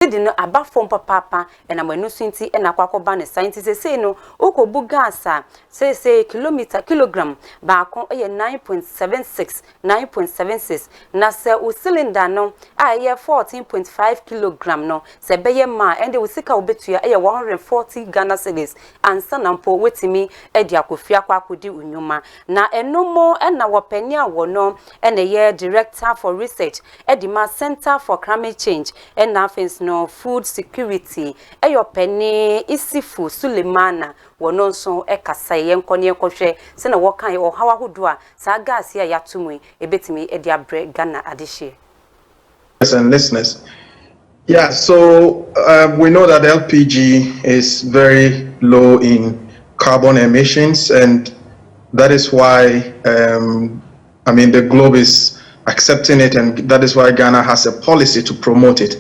no aba fom papa and amanu sinti and akwakoba ne scientists say no oko bugasa say kilogram baako 9.76 na se o cylinder no aye 14.5 kilogram no se beye ma and we sika obetua 140 Ghana cedis ansa nampo wetimi e di akofia kwakodi unyuma na enomo na wopania wono ene ye director for research edima center for climate change and na no food security penny isifu Sulemana wono nso ekasa yenkone yekohwe se na wokan o hawa hodo a sa gas ya yatumwe ebetimi edi abre Ghana adehye. And listeners, yeah, so we know that LPG is very low in carbon emissions, and that is why the globe is accepting it, and that is why Ghana has a policy to promote it,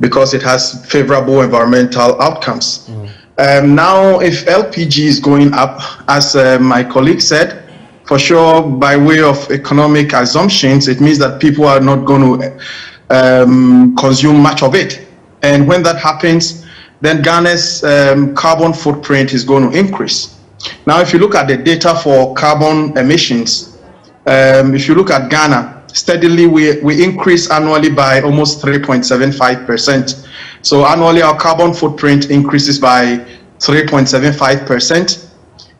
because it has favorable environmental outcomes. Now, if LPG is going up, as my colleague said, for sure, by way of economic assumptions, it means that people are not going to consume much of it. And when that happens, then Ghana's carbon footprint is going to increase. Now, if you look at the data for carbon emissions, if you look at Ghana, steadily we increase annually by almost 3.75%. So annually our carbon footprint increases by 3.75%.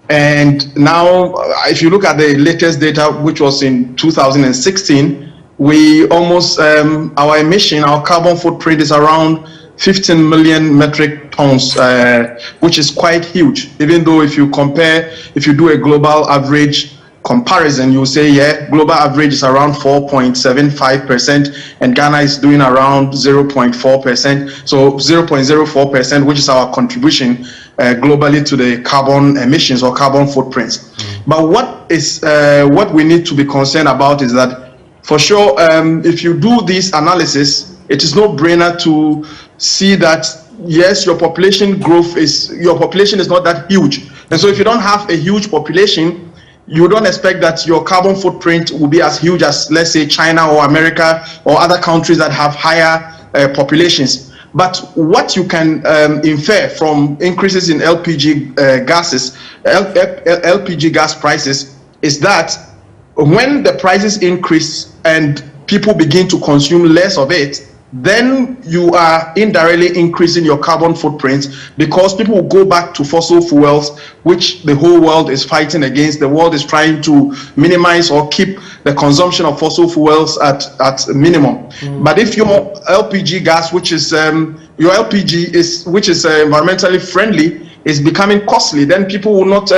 And now if you look at the latest data, which was in 2016, we almost our carbon footprint is around 15 million metric tons, which is quite huge. Even though if you do a global average comparison, you say, yeah, global average is around 4.75%, and Ghana is doing around 0.4%. So 0.04%, which is our contribution globally to the carbon emissions or carbon footprints. But what we need to be concerned about is that, for sure, if you do this analysis, it is no brainer to see that, yes, your population is not that huge. And so if you don't have a huge population, you don't expect that your carbon footprint will be as huge as, let's say, China or America or other countries that have higher populations. But what you can infer from increases in LPG LPG gas prices is that when the prices increase and people begin to consume less of it, then you are indirectly increasing your carbon footprint, because people will go back to fossil fuels, which the whole world is fighting against. The world is trying to minimize or keep the consumption of fossil fuels at minimum. But if your LPG gas, which is environmentally friendly, is becoming costly, then people will not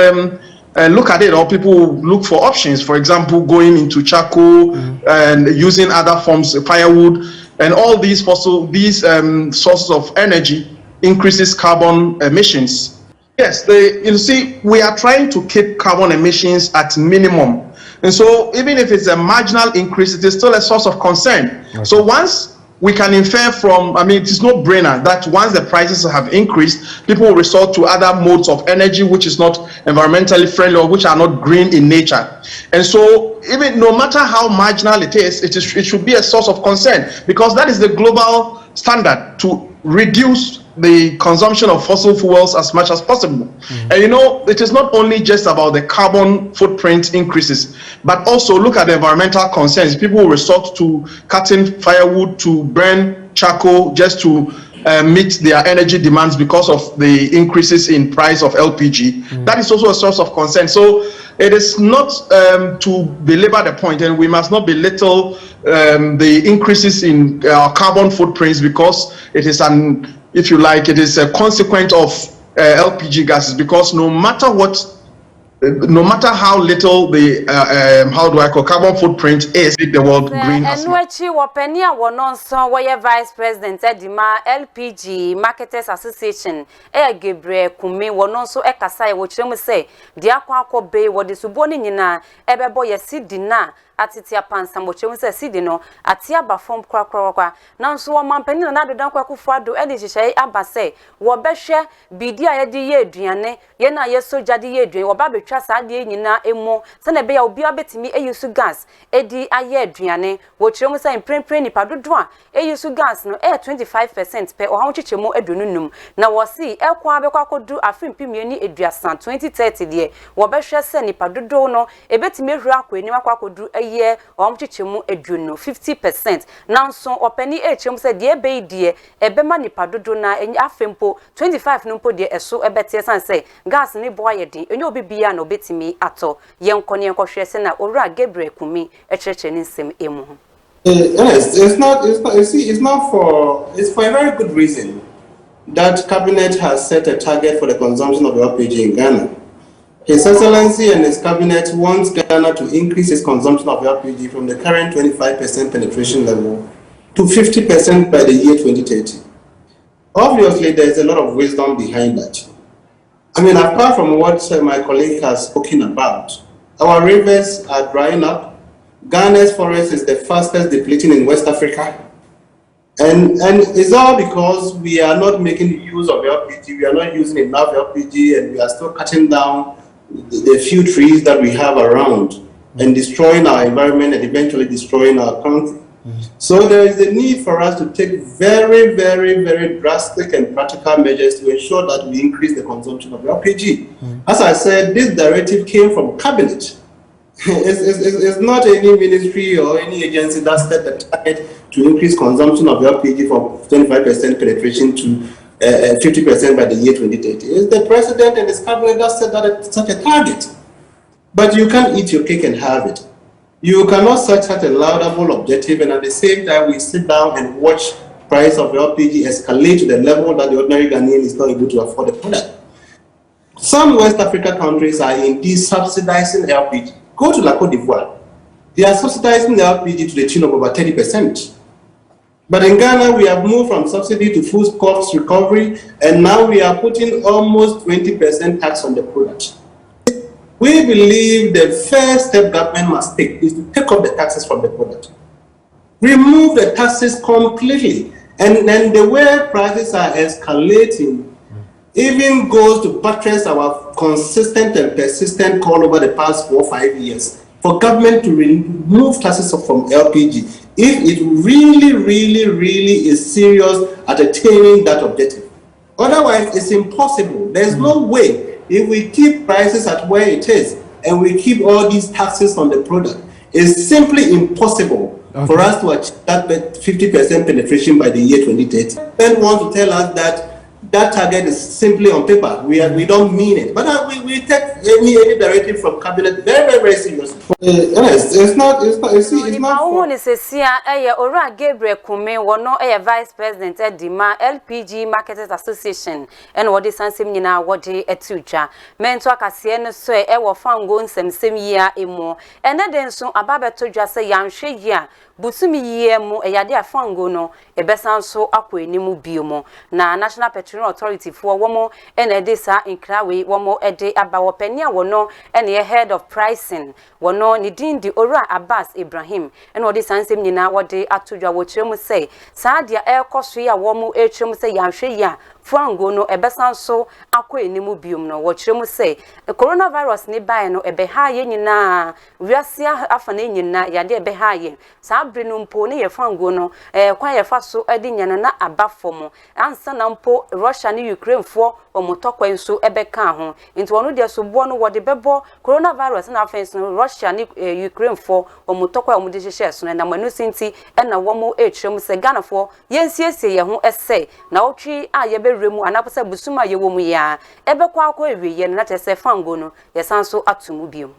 look at it, or people will look for options. For example, going into charcoal and using other forms of firewood. And all these sources of energy increases carbon emissions. Yes, you see, we are trying to keep carbon emissions at minimum. And so even if it's a marginal increase, it is still a source of concern. Okay. So once we can infer from, it is no brainer that once the prices have increased, people will resort to other modes of energy which is not environmentally friendly or which are not green in nature. And so even no matter how marginal it is, it should be a source of concern, because that is the global standard, to reduce the consumption of fossil fuels as much as possible. And it is not only just about the carbon footprint increases, but also look at the environmental concerns. People will resort to cutting firewood, to burn charcoal just to meet their energy demands because of the increases in price of LPG. That is also a source of concern. So it is not to belabor the point, and we must not belittle the increases in our carbon footprints, because it is if you like, it is a consequence of LPG gases, because no matter how little the carbon footprint is, make the world green. And wechi wopenia wononso where Vice President Edima LPG Marketers Association Gebre Kumi wononso ekasa e wo chiremu say dia kwa akobe wo de suboni nyina ebebo yesi dina atitia pansa mo chem se sidi no atia ba form kwa nanso wo mampani na adodan kwa kufuado e de hihye aba se wo behwe bidi a ye de ye aduane ye na ye soja de ye aduane wo ba betwa saa de nyina emu se na be ya obi abetimi eyusu gas edi aye aduane wo chem se imprempren nipa dodo a eyusu gas no 25% pe oha chichemu edununum na wo si ekwa abekwa kodu afimpiemi eduasan 2030 de wo behwe se nipa dodo no ebetimi ehura akweni makwakodu eye chichemu edunu 50% nanso opani echem se de ebe die ebema nipa dodo na afempo 25 no mpo de eso ebete san se gas ni boa yedi enye obi bia na obetimi ato yenkone yenkwohwe se na owura Gabriel Kumi echeche ni nsem emu. Yes, it's for a very good reason that cabinet has set a target for the consumption of LPG in Ghana. His Excellency and his cabinet wants Ghana to increase its consumption of LPG from the current 25% penetration level to 50% by the year 2030. Obviously, there is a lot of wisdom behind that. I mean, apart from what my colleague has spoken about, our rivers are drying up. Ghana's forest is the fastest depleting in West Africa. And it's all because we are not making use of LPG, we are not using enough LPG, and we are still cutting down the few trees that we have around and destroying our environment and eventually destroying our country. So there is a need for us to take very, very, very drastic and practical measures to ensure that we increase the consumption of LPG. As I said, this directive came from cabinet. It's not any ministry or any agency that set the target to increase consumption of LPG from 25% penetration to 50% by the year 2030. It's the president and his cabinet that set that such a target. But you can't eat your cake and have it. You cannot set such a laudable objective and at the same time we sit down and watch price of LPG escalate to the level that the ordinary Ghanaian is not able to afford the product. Some West African countries are indeed subsidizing LPG. Go to La Côte d'Ivoire. They are subsidizing the LPG to the tune of about 30%. But in Ghana, we have moved from subsidy to food cost recovery, and now we are putting almost 20% tax on the product. We believe the first step government must take is to take off the taxes from the product. Remove the taxes completely. And then the way prices are escalating even goes to buttress our consistent and persistent call over the past 4 or 5 years for government to remove taxes from LPG if it really is serious at attaining that objective. Otherwise, it's impossible. There's no way. If we keep prices at where it is and we keep all these taxes on the product, it's simply impossible for us to achieve that 50% penetration by the year 2030. Then want to tell us that that target is simply on paper. We don't mean it. But we take any directive from cabinet very seriously. Yes, it's not Ora Gabriel Kumi wono vice president at Dima LPG Marketers Association and what is ansem nyina wode etuja mento akase no so wo fango nsem yia emo ene den so ababeto dwa se yanhwe yia busumi yie mu eyade afango no ebesan so akọ enimu biomo na National Petroleum Authority for womo ene de sa inkrawe womo ede abawo pania wono ene head of pricing wono ni din di Ora Abbas Ibrahim ene wode sansem nyina wode atodwa wo kyeremu say saa dia ekoso ya womo ekyeremu say yanhwe ya fango no ebesan so akọ enimu biom no wo kyeremu say coronavirus ni bae no ebe ha ye nyina wiasia afana nyina yade ebe ha ye saa bre no mpo ne ye fango no kwa ye fa so edi nyana na abafomo ansa na mpo Russia ni Ukraine fo omotokwa nso ebe ka ho nti wono de so bo no wode bebo coronavirus na afenso Russia ni Ukraine fo omotokwa omode hyehye so na manu sinti na womo etrem se Ghana fo yensiesie ye ho ese na otwi a ye beremu anapose busuma ye womu ya ebe kwa akọ ewie ye na tese fango no ye sanso atumu biom.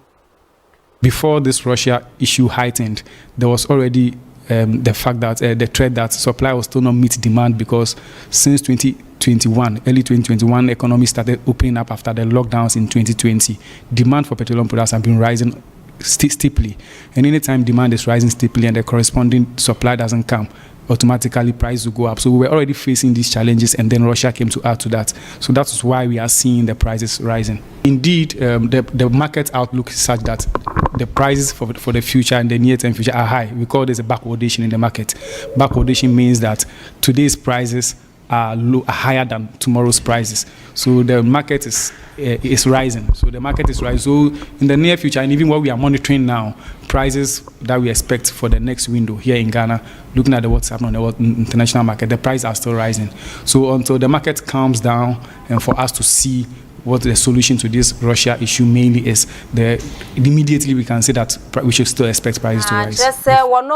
Before this Russia issue heightened, there was already the fact that the threat that supply will still not meet demand because since 2021, early 2021, economy started opening up after the lockdowns in 2020. Demand for petroleum products have been rising steeply. And anytime demand is rising steeply and the corresponding supply doesn't come, automatically price will go up. So we were already facing these challenges, and then Russia came to add to that. So that's why we are seeing the prices rising. Indeed, the market outlook is such that the prices for the future and the near-term future are high. We call this a backwardation in the market. Backwardation means that today's prices are higher than tomorrow's prices. So the market is rising. So the market is rising. So in the near future, and even what we are monitoring now, prices that we expect for the next window here in Ghana, looking at what's happening on the international market, the prices are still rising. So until the market calms down, and for us to see what the solution to this Russia issue mainly is, immediately we can say that we should still expect prices to rise. Just say one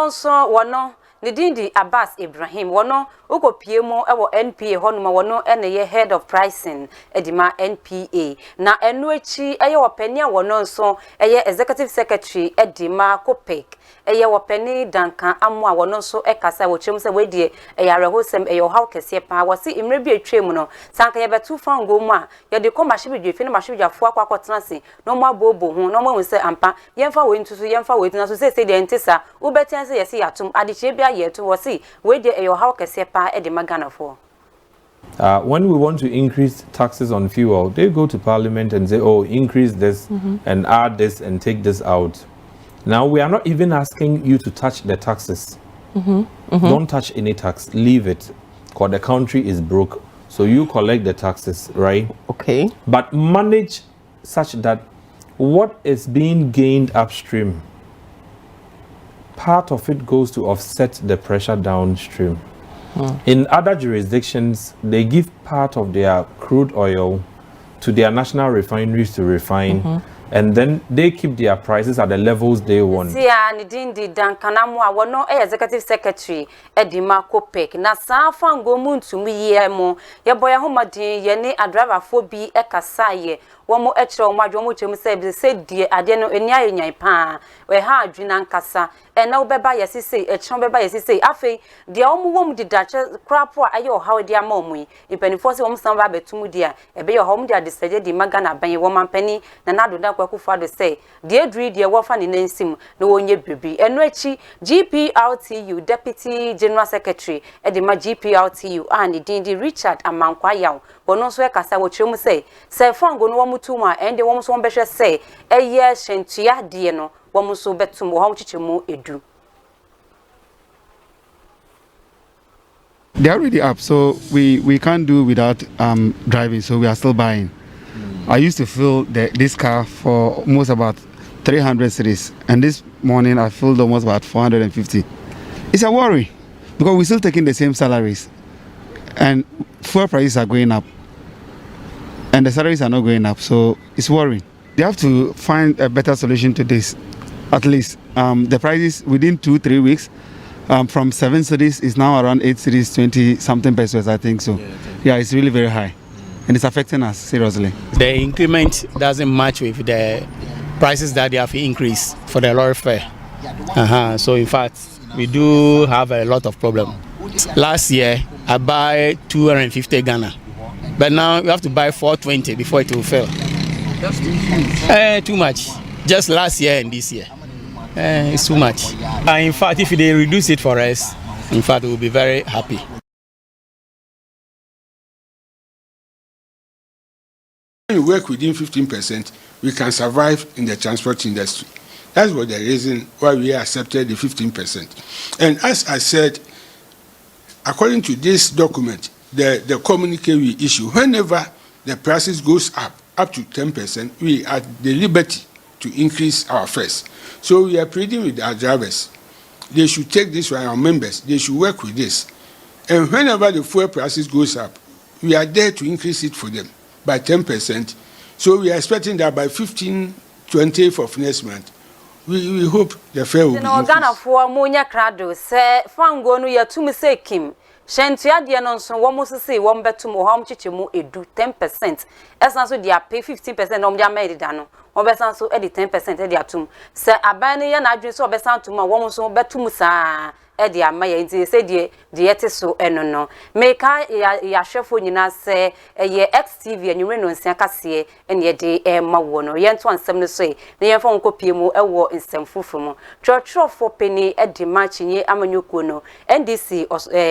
Nidindi Abbas Ibrahim, wano uko PMO ewo NPA honuma wano ene head of pricing edima NPA. Na enuechi eye wapenia wano nso eye executive secretary edima Kopek. Eye wapeni danka amwa wano nso ekasa wochemu se wedie eye arehosem eye haw kese pa wasi imrebi etwemu no sanka ye betu fango mu a ye de ko mahye bidwe fi na mahye bidwafo akwa se no mo abobo ho no mo se ampa yemfa we ntusu yemfa we tinaso se de ntisa ubetian se yesi yatum adiche bia yetu wasi we de eye haw kese pa e de magana for. When we want to increase taxes on fuel, they go to parliament and say, oh, increase this and add this and take this out. Now, we are not even asking you to touch the taxes. Don't touch any tax. Leave it. Because the country is broke. So you collect the taxes, right? Okay. But manage such that what is being gained upstream, part of it goes to offset the pressure downstream. In other jurisdictions, they give part of their crude oil to their national refineries to refine, and then they keep their prices at the levels they want. Sia Nidindi Dankanamu wano executive secretary Edima Kopek na safa ngomu ntumi yemo ye boya homadin ye ne driver fo bi ekasaye womo ekire omadwo mo chemu se die ade no eni ayenyan pa we ha adwina nkasa na obeba yesise echon beba yesise afei dia omo wom didache krapo aye ohaw dia ma omu ipenifo se wom san ba betumu dia ebe ye hom dia desaje di magana ban wo mampani na nado da kwakufa do say die dri die wo fa ne nansim na wonye bibi eno echi GPRTU Deputy General Secretary Edima GPRTU and Dindi Richard Amankwaya bono so ekasa wo chemu say fango no womutuma ende wom so wombehwe say eye hyentua de no wom so betum wo hom chichemu edu. They're already up, so we can't do without driving, so we are still buying. I used to fill this car for almost about 300 cedis, and this morning I filled almost about 450. It's a worry because we're still taking the same salaries, and fuel prices are going up, and the salaries are not going up, so it's worrying. They have to find a better solution to this. At least the prices within 2-3 weeks from 7 cedis is now around 8 cedis, 20 something pesos, I think so. Yeah, it's really very high, and it's affecting us seriously. The increment doesn't match with the prices that they have increased for the lorry fare. So in fact, we do have a lot of problem. Last year, I buy 250 Ghana, but now you have to buy 420 before it will fail. That's too much. Just last year and this year. It's too much. In fact, if they reduce it for us, in fact, we'll be very happy. When we work within 15%, we can survive in the transport industry. That's what the reason why we accepted the 15%. And as I said, according to this document, the communique we issue, whenever the prices goes up to 10%, we are at the liberty to increase our fares. So we are pleading with our drivers. They should take this for our members. They should work with this. And whenever the fuel prices goes up, we are there to increase it for them by 10%. So we are expecting that by 15-20 of next month, we hope the fare will be increased. Ghana for Monya Crado, say, Fango no ya tumi say Kim. Shentia dia non so womo sese wom betum wo hom chichemu edu 10%. Esan so dia pay 15% no dia made da no. Obesan so edi 10% edi atum. Se aban ne ya na adwen so obesan tuma womo so betum saa e de ama ye nti se de yete so eno no meka ya hwefo nyina se ye XTV anwure no nsia kase ene ye de ma wo no ye nto ansem no so ne ye fa nkopie mu e wo nsem fufu mu trotro penny e de ma chinye amanyoko no NDC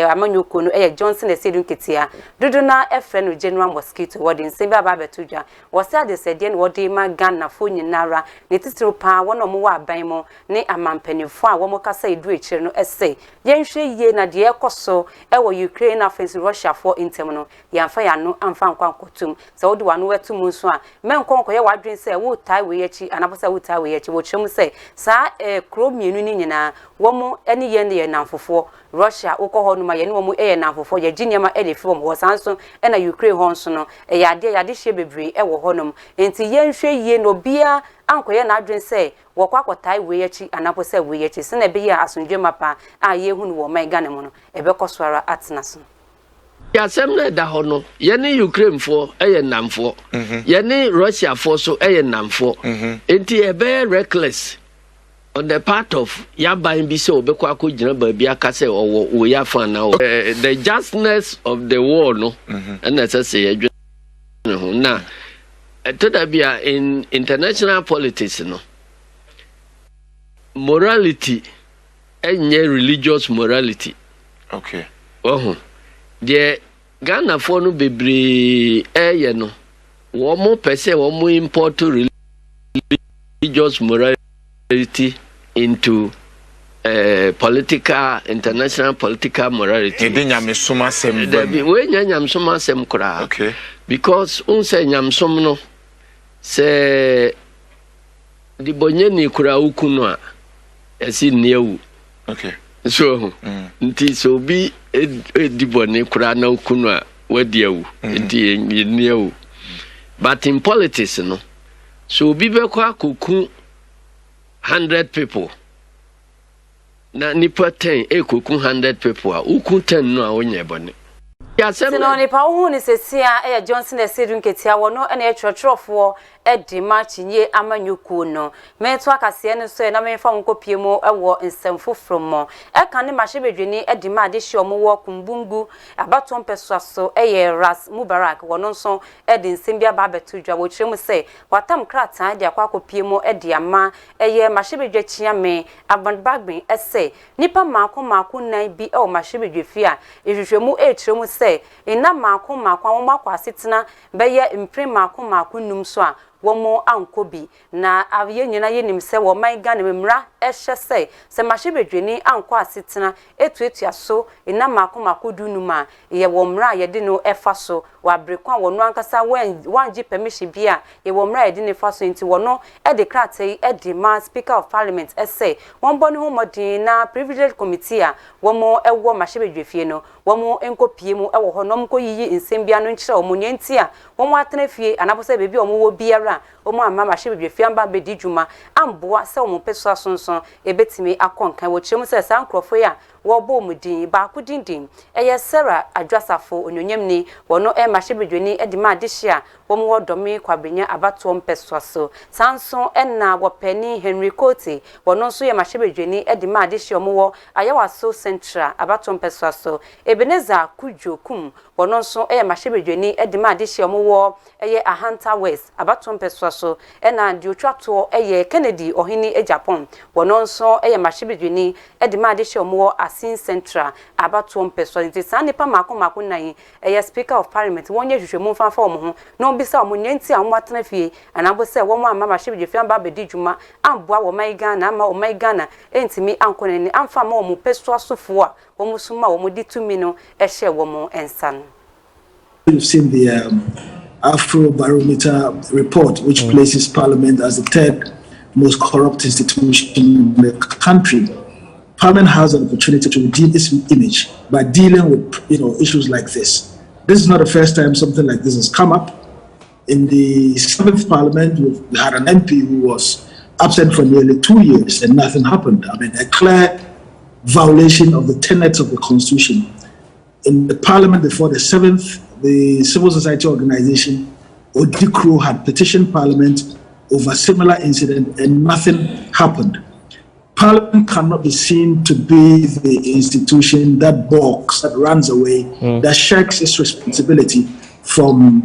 amanyoko no e Johnson Esedun Ketia dudu na efe no general mosquito wodi nsem ba ba betudwa wo se ade se de no wodi ma Ghana fo nyinara ne titiro pa wono mo wa aban mo ne amampanifo a wo mo kasa edu echire no ese yenhwe ye na de ekoso e wo Ukraine afensi Russia for intem no yamfa ya no amfa nkwankotum se wodi wano wetum nso a menkonko ye wadwen se wo tai we yachi anaposa wo tai we yachi wo twem se sa kro mienu ni nyina wo mo ene ye ne ye namfofo Russia uko no ma ye ne wo mo ye namfofo ye ginyama e de fi wo mo sanso e na Ukraine ho nso no e yade hye bebre e wo honom enti yenhwe ye no bia ankoye na adwen se wo kwakotai we yachi anaposa we yachi se na be ya asundwe mapa a ye hu no wo man Ghana mu no e be koswara atnaso ya semna da ho no ye ne Ukraine fo eye namfo ye ne Russia fo so eye namfo enti e be reckless on the part of yaban bi se obekwa akogina ba bi aka se owo ya fan na the justness of the war no and na say ye no na to da bia in international politics no morality enye religious morality okay de Ghana for no bebre no wo mo pese wo mo import religious morality into political international political morality we nyamsoma sem kura okay because unse nyamsom no se di bonyeni kura ukunu a esi niewu okay so nti so bi edibone kura na ukunu a wadiawu nti niewu but in politics no so bi be kwa koku 100 people na nipa 10 ekoku 100 people a uku 10 no a onye bone ya sem no nipa hu ni sesia Johnson Esedun Ketia wono ene trotro edi machinye amanyuku no meto akase ne so na memfa nkopie mu ewo nsemfo from mo eka ne mahebedwini edi ma de hye omo wo kumbungu abaton pesuaso ras Mubarak wono nso edi nsembia ba betudwa wo kyerem se watam kratan de akopie mu edi ama mahebedwa chiame abandbagben ese nipa mako nan bi o mahebedwa fi a ehwehwemu kyerem se ina mako wo makwasetena beye impre mako num so a womo ankobi na aye nyina yenim se wo man Ghana memra ehye se mahebedweni anko asetena etuetua so ina mako dunuma ye wo mra ye de no efa so wa brekwan wono ankasa wanji permission bia ye wo mra ye de ne fa so nti wono e de kratai e de ma speaker of parliament ese won boni ho modin na privileged committee a womo ewo mahebedwefie no womo enkopie mu ewo honom ko yiyi nsembia no nkyere womo nyanti a womo atena fie anabose bebi womo wo biara omo amma mahebedwefie amba bedi dwuma amboa se womo peso asonson ebetimi akonkan wo kyerem se sankrofo ya wo bo mudin ba kudindin eye Sarah Adwasafo onyonyam ni wono mahebedweni edima adehia womo wodomi kwabrenya abato mpeso so sanson enna wopani Henry Cote wono nso ye mahebedweni edima adehia omo wo ayawaso central abato mpeso so Ebeneza Kujokum wono nso mahebedweni edima adehia omo wo Ahanta West abato mpeso so enna diotwato Kennedy ohini Japan wono nso mahebedweni edima adehia omo wo Asin Central abato mpeso nti sanipa mako nan speaker of parliament wonye hwehwemu fanfa omo ho no bisa omo nyanti a omo atena fie anabo se womo amma mahebedwefie amba bedi dwuma amboa wo man Ghana ama wo man Ghana entimi ankonani amfa ma omo peso asofo a omo suma omo ditumi no ehye womo ensan. You've seen the Afro Barometer report, which places Parliament as the third most corrupt institution in the country. Parliament has an opportunity to redeem its image by dealing with issues like this. This is not the first time something like this has come up. In the 7th Parliament, we had an MP who was absent for nearly 2 years and nothing happened. I mean, a clear violation of the tenets of the Constitution. In the Parliament before the 7th, the civil society organization, Odikro, had petitioned Parliament over a similar incident and nothing happened. Parliament cannot be seen to be the institution that balks, that runs away, that shirks its responsibility from,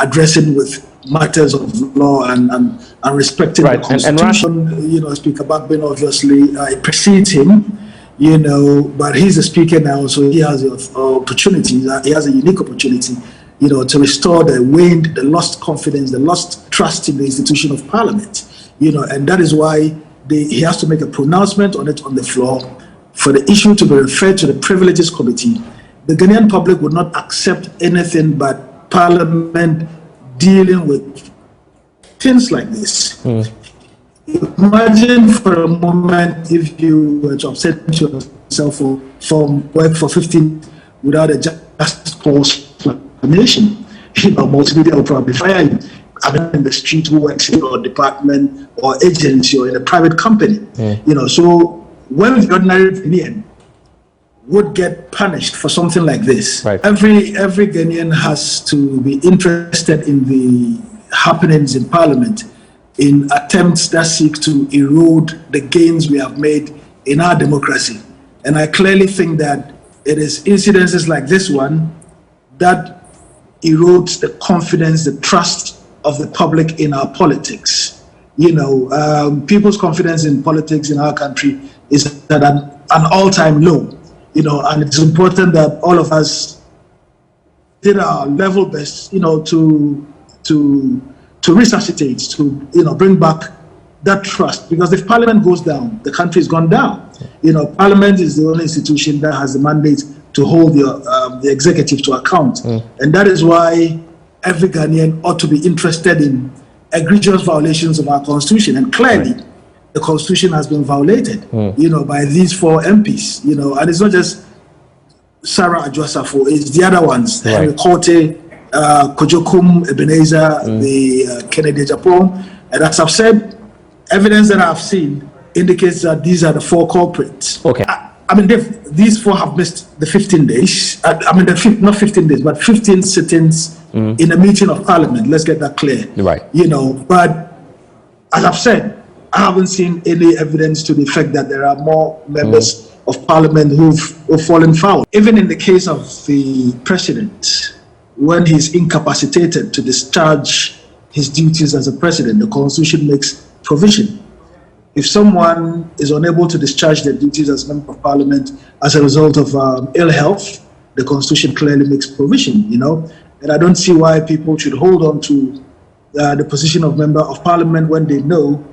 addressing with matters of law and respecting the Constitution. Speaker Bagbin obviously precedes him, but he's the speaker now, so he has the opportunity. He has a unique opportunity, to restore the waned, the lost confidence, the lost trust in the institution of Parliament. And that is why he has to make a pronouncement on it on the floor for the issue to be referred to the Privileges Committee. The Ghanaian public would not accept anything but Parliament dealing with things like this. Imagine for a moment if you were to absent yourself from work for 15 without a just cause explanation. Multimedia will probably fire you. In the street who works in your department or agency or in a private company. So when the ordinary Ghanaian would get punished for something like this, every Ghanaian has to be interested in the happenings in Parliament, in attempts that seek to erode the gains we have made in our democracy. And I clearly think that it is incidences like this one that erodes the confidence, the trust of the public in our politics. People's confidence in politics in our country is at an all-time low. And it's important that all of us did our level best, to resuscitate, to bring back that trust. Because if Parliament goes down, the country's gone down. Parliament is the only institution that has the mandate to hold the executive to account, and that is why every Ghanaian ought to be interested in egregious violations of our Constitution. And clearly, the Constitution has been violated, by these 4 MPs, and it's not just Sarah Adjwasafo, it's the other ones, Henry Korte, Kojokum, Ebenezer, the Kennedy Japan. And as I've said, evidence that I've seen indicates that these are the 4 culprits. These 4 have missed the 15 days. Not 15 days, but 15 sittings in a meeting of Parliament. Let's get that clear. But as I've said, I haven't seen any evidence to the effect that there are more members of Parliament who've fallen foul. Even in the case of the President, when he's incapacitated to discharge his duties as a President, the Constitution makes provision. If someone is unable to discharge their duties as a member of Parliament as a result of ill health, the Constitution clearly makes provision, And I don't see why people should hold on to the position of member of Parliament when they know,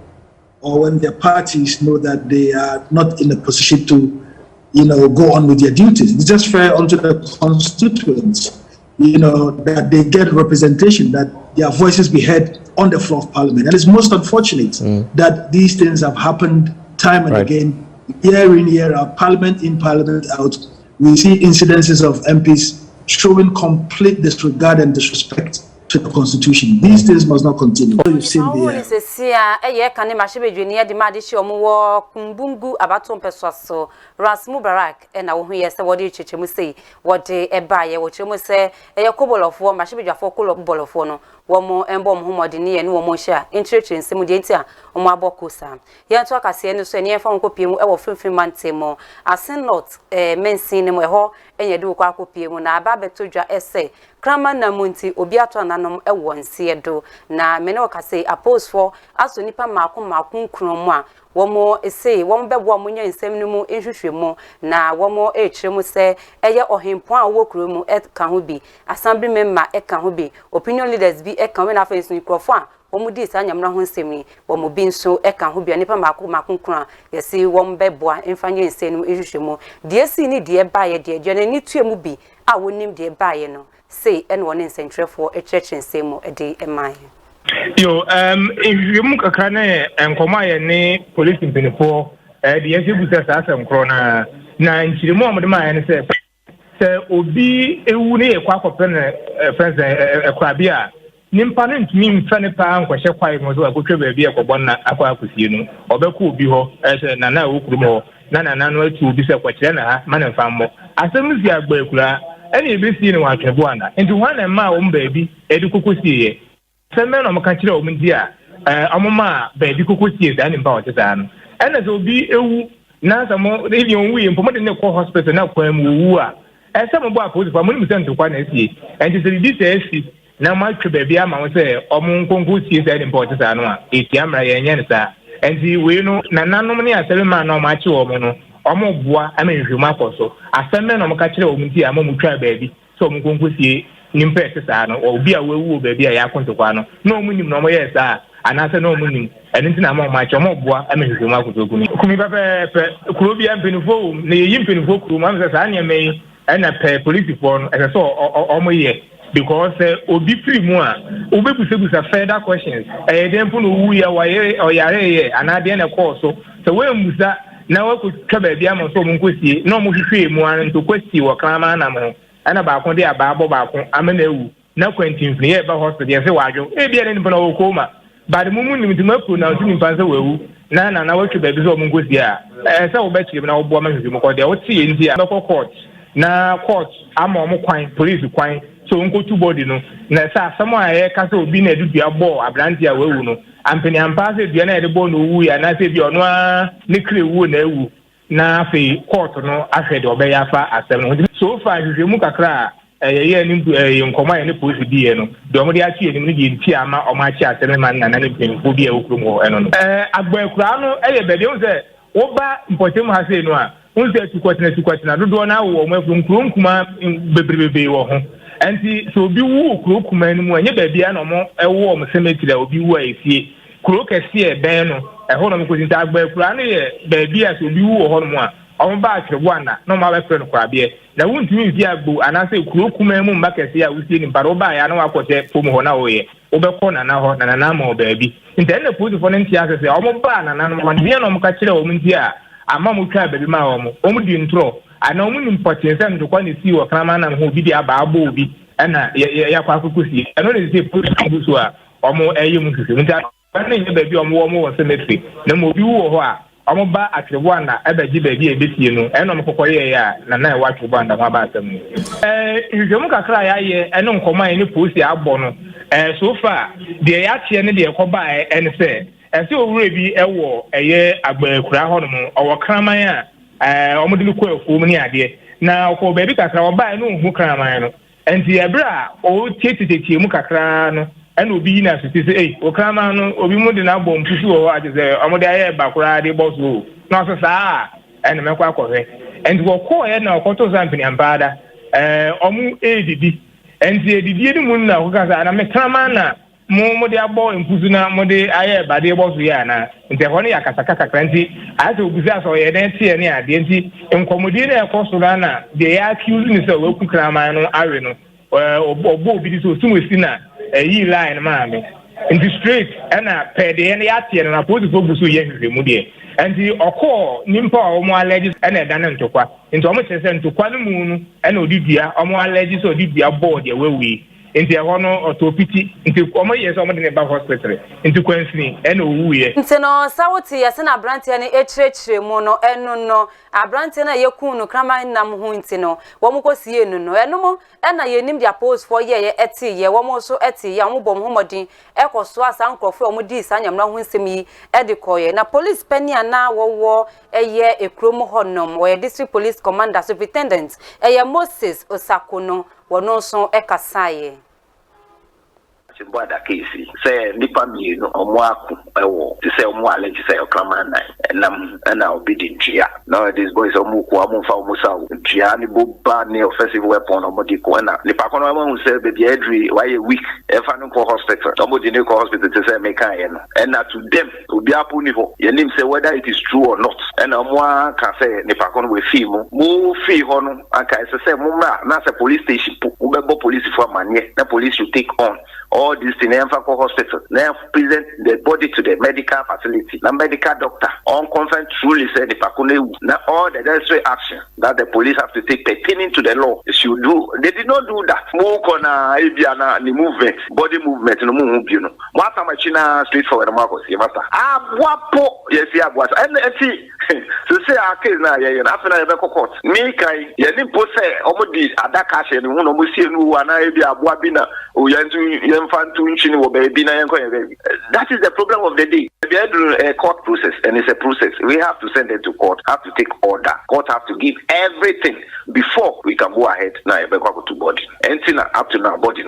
or when their parties know that they are not in a position to, go on with their duties. It's just fair onto the constituents, that they get representation, that their voices be heard on the floor of Parliament. And it's most unfortunate that these things have happened time and again, year in, year out, Parliament in, Parliament out. We see incidences of MPs showing complete disregard and disrespect to the Constitution. These things must not continue. You've seen the Ras Mubarak and our yes, what did you say? What day a buyer, what you must say, a couple of one, Mashabija for cool of bolofono, one more and bomb homodini and one more share, in church in Simudienta, or Mabokusa. Yan talk as any so near from copium or 15 months more. I send not a men seen him a ho, and you do quacopium when I babetoja essay. Krama Namunti, Obiato Nanum, a one seedo, na Menoka say, a post for as Nipa Makun Kroma. One more say, one bed woman in seminum injury na one more mu say, Aya or him point work room at Kahubi, assembly member at Kahubi, opinion leaders be a coming after his microphone. Omudi sanya mrahun semi, womu bin so e kan hobi anipa makun kran, yesi wom beboa emfanye nsenu injury mu. Die si ni die baye die dwane ni tuemu bi a wonim die baye no. Say and one in central for a church and same a day a mile. Yo, if you look at and Komaya ne police in Pinafore, the Yabusa Sassam Crona, 90 more of the man said, Obi, a woody, a quack of friends, a crabia. Nimpanent mean funny pound, or shall quiet was a good baby of one aquacusino, or Beku Biho, as a Nana Ukumo, Nana Nano to be a quachena, man and famo. As soon as you are Berkula, any be seen one Cabuana, into one and my own baby, Educusi. Some men on Macachio, Mindia, Amama, baby Cucusi, and in Bautisan. ɛna sɛ obi ewu na sɛ mo ebi onwu yi mpɔmɔ de ne kɔ hospital na kwan mu wu a ɛsɛ mo bɔ apolisi mo nim sɛ ntokwa na esie ɛnti sɛ bibi sɛ esi na mo atwa baabi ama mo sɛ ɔmo nkonko sie sɛ ɛde mpɔ saa no a etia mmara yɛn nyɛ ne saa ɛnti wei no nananom ne asɛm ma na ɔmo akye wɔn no ɔmo boa ama nhwehwɛmu akɔ so asɛm na ɔmo ka kyerɛ wɔn ti ama mo twa baabi sɛ ɔmo nkonko sie nimpa ɛte saa no obi a wawu baabi a yɛakɔ ntokwa no na ɔmo nim na ɔmo yɛ saa anase na ɔmo nim ɛno nti na ama ɔmo akyɛ ɔmo boa ama nhwehwɛmu akɔ so kumi pɛpɛɛpɛ kuro bi mpanyinfoɔ na yɛyi mpanyinfoɔ kuro mu ama sɛ saa nneɛma yi ɛna pɛ polisifoɔ no ɛsɛ sɛ ɔmo yɛ because obi firi mu a obebusabusa further questions ɛyɛ dɛn mpo na owu yɛ ɔyare yɛ anaadeɛ na ɛkɔɔ so sɛ wɔmmusa na wɔkɔtwa baabi ama sɛ ɔmo nkɔsie na ɔmo hwehwɛ mu ano nti ɔkɔsie wɔ kraman anam ho ɛna baako de abaabɔ baako ama na ewu na kwantinfini yɛ ɛba hospital yɛ sɛ wadwo ebi ɛne nipa na ɔwɔ kɔma baade mu nim nti mapu na ɔsi nipa sɛ wawu na wɔtwa baabi sɛ ɔmo nkɔsie a ɛsɛ wɔbɛkyerɛ mu na wɔboa ma hwehwɛ mu kɔ deɛ wɔte yɛ nti a bɛkɔ court na court ama ɔmo kwan police kwan so nkotu body no na sɛ asɛm a yɛka sɛ obi na adudua bɔɔ aberante a wawu no ampani ampa sɛ dua na yɛde bɔɔ na owu yɛ anaasɛ bi ɔno a ne kere wuo na awu na afei court no ahwɛ deɛ ɔbɛyɛ afa asɛm no so far hwehwɛmu kakra a yɛyɛ ne nkɔmmɔ a yɛ ne polisi diiɛ no deɛ ɔmode akye anim no deɛ nti ama ɔmo akye asɛm ma nana ne mpanimfoɔ bi a ɛwɔ kurom hɔ ɛno no agbaakuraa no ɛyɛ baabi ɛhu sɛ woba mpɔtam ha sei no a wohu sɛ tukɔtena dodoɔ no awowɔ ɔmo afuro nkuro nkuma bebrebe wɔ ho ɛnti sɛ obi wu kuro kuma no mu a ɛnyɛ baabi a na ɔmo ɛwɔ ɔmo cemetery a obi wu a ɛsie kuro kɛseɛ bɛn no ɛhɔ na ɔmo kɔsi nti agbaakuraa no yɛ baabi a sɛ obi wu wɔ hɔ no mu a ɔmo ba akyerɛbo ana na ɔmo abɛfrɛ no korabeɛ na wontumi mfi agbo anaasɛ kuro kuma mu mba kɛseɛ a wosie nipa no wobaeɛ a na wakɔhyɛ fom hɔ na wɔyɛ wobɛkɔ nana hɔ na nana ama wɔ baabi nti ɛnna polisifoɔ no nte ase sɛ ɔmo baa nana no wɔndeɛ na ɔmo ka kyerɛ ɔmo nti a ama mo twa baabi ma ɔmo di ntorɔ ana ɔmo nim pɔten sɛ ntokwa ne si wɔ kraman nam ho obi de aba abɔ obi ɛna yɛakɔ akɔkɔ sie ɛno ne sɛ polisifoɔ so a ɔmo ɛyɛ mu hwehwɛ nti ɛno ne nyɛ baabi a ɔmo wɔ cemetery na ma obi wu wɔ hɔ a ɔmo ba atwerɛbo ana ɛbɛgye baabi a ɛbɛsie no ɛna ɔmo kɔkɔ yɛɛ a nana ɛwɔ atwerɛbo ana ho aba asɛm no nhwehwɛmu kakra a yɛayɛ ɛne nkɔmmɔ a yɛne polisi abɔ no so far deɛ yɛateɛ ne deɛ ɛkɔbaa ɛne sɛ ɛsɛ owurɛ bi ɛwɔ ɛyɛ agbaakura hɔ nom ɔwɔ kraman a ɔmo de no kɔ afuom ne adeɛ na ɔkɔ baabi kakra ɔbaa no nhu kraman no nti ɛberɛ a ɔwɔtietietieti mu kakra no ɛna obi yi na asoti sɛ okraman no obi mu de na abɔ mpusu wɔ hɔ agye sɛ ɔmo de ayɛ bakora de bɔ so na ɔsɛ saa ɛna mɛkɔ akɔhwɛ nti wɔkɔɔɛ na ɔkɔtɔ sa mpanyampa ada ɔmo ɛredidi nti edidie no mu na ɔkɔka sɛ ana mekraman na mo de abɔ mpusu na mo de ayɛ bade bɔ so yɛ ana nti ɛhɔ no yɛ akasaka kakra nti ayɛ sɛ obusa sɛ ɔyɛ dɛn teɛ ne adeɛ nti nkɔmmɔdie na ɛkɔ so no na deɛ yɛ accuse ne sɛ ɔwaku kraman no awe no ɔbɔ obi di sɛ ɔsum esi na yi line maame nti straight ɛna pɛɛdeɛ no yɛateɛ no na polisifoɔ gu so yɛ hwehwɛmu deɛ nti ɔkɔɔ nimpa a ɔmo alɛgye ɛna ɛda ne ntokwa nti ɔmo kyerɛ sɛ ntokwa no mu no ɛna ɔde dua ɔmo alɛgye sɛ ɔde dua bɔɔ deɛ wawie nti ɛhɔ no ɔtɔ piti nti ɔmo yɛ sɛ ɔmo de ne ba hospital nti kwansini ɛna ɔwuiɛ nti no sawoti yɛ sɛ na aberanteɛ no ɛkyerɛkyerɛ mu no ɛno no aberanteɛ no a yɛku no kraman nam ho nti no wɔn kɔsie no no ɛno mo ɛna yɛnim de aposfoɔ yɛ ɛte yɛ wɔn so ɛte yɛ wɔn bɔ mo homɔden ɛkɔ so asa nkrɔfoɔ wɔn di saa nyamra ho nsɛm yi ɛde kɔyɛ na police pani ana wɔwɔ ɛyɛ ekrom hɔ nom wɔyɛ district police commander superintendent ɛyɛ Moses Osako no wɔn so ɛkasaeɛ Chimbwada kesi say nipa mienu omo aku ewo to say omo allergy say okraman nine na obidi ntria now these boys omo ku omo fa omo saw ntria ni bo ba ni offensive weapon omo di ko na nipa kono omo say baby edri why week e fa no ko hospital omo di ni ko hospital to say make an no and na to them obi apu ni ho ye nim say whether it is true or not and omo aka say nipa kono we fee mo fee ho no aka say mo na say police station mo be go police for manye na police should take on all this in Emfako hospital. Now present the body to the medical facility. The medical doctor on conference truly said the Pakune now all the necessary action that the police have to take pertaining to the law should do. They did not do that. Move on the movement, body movement no move you know. What am I China straightforward Marcos Yamata? Wapo yes yeah was and see so say our case now yeah after I ever court. Me kai yani pose omodi adaka she ni hu no mo sie nu ana e bi aboa bi na o yantu yemfa ntu nchi ni wo baby na yenko baby. That is the problem of the day. a court process, and it's a process. We have to send it to court, have to take order. Court have to give everything before we can go ahead. Now, go to body. Anything up to now, body,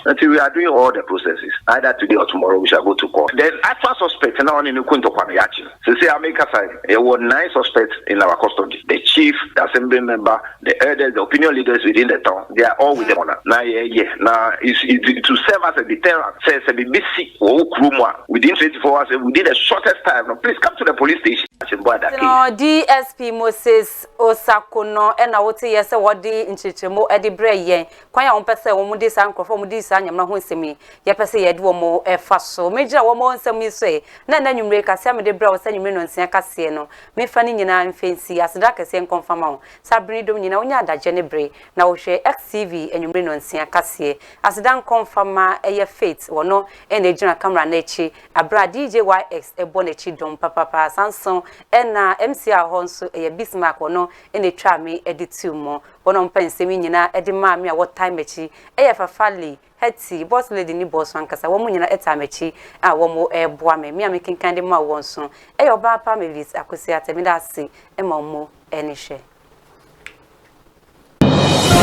until we are doing all the processes, either today or tomorrow, we shall go to court. Then, as far suspects, now on in Kunto Kwamiachi. So, say, I make a sign. There were 9 suspects in our custody. The chief, the assembly member, the elders, the opinion leaders within the town, they are all with them. Now, now, to serve as a deterrent, says a BBC or Krumwa within 24 hours, we did the shortest time. Now, please come to the police station. DSP Moses Osakono and I would say yes, what the inchimo Eddie Bray, quite on Pessa, Omudis and Crofomudis and Yamahusemi, Yapasi Edwomo, a faso, Major Womo, some you say, Nana you make a semi de brow, send you men on San Cassiano, me fanning in and fancy as dark as San Confirmant, Sabri Domina, that Jenny Bray, now share XCV and you bring on San Cassie, as Dan confirma a fate or no, and a general camera nechi, a bra DJYX, a bonnechi dom papa, Sanson. Na MCR honso e Bismarck ono ene twa me editu mo wono mpense mi nyina edi ma me a what time echi e fa fali heti boss lady ni boss wankasa wo mu nyina etamachi a wo mo e boa me a me kinkan de ma wonso e Obaapa Mavis Akosua Atteh me da se e ma mo eni hwe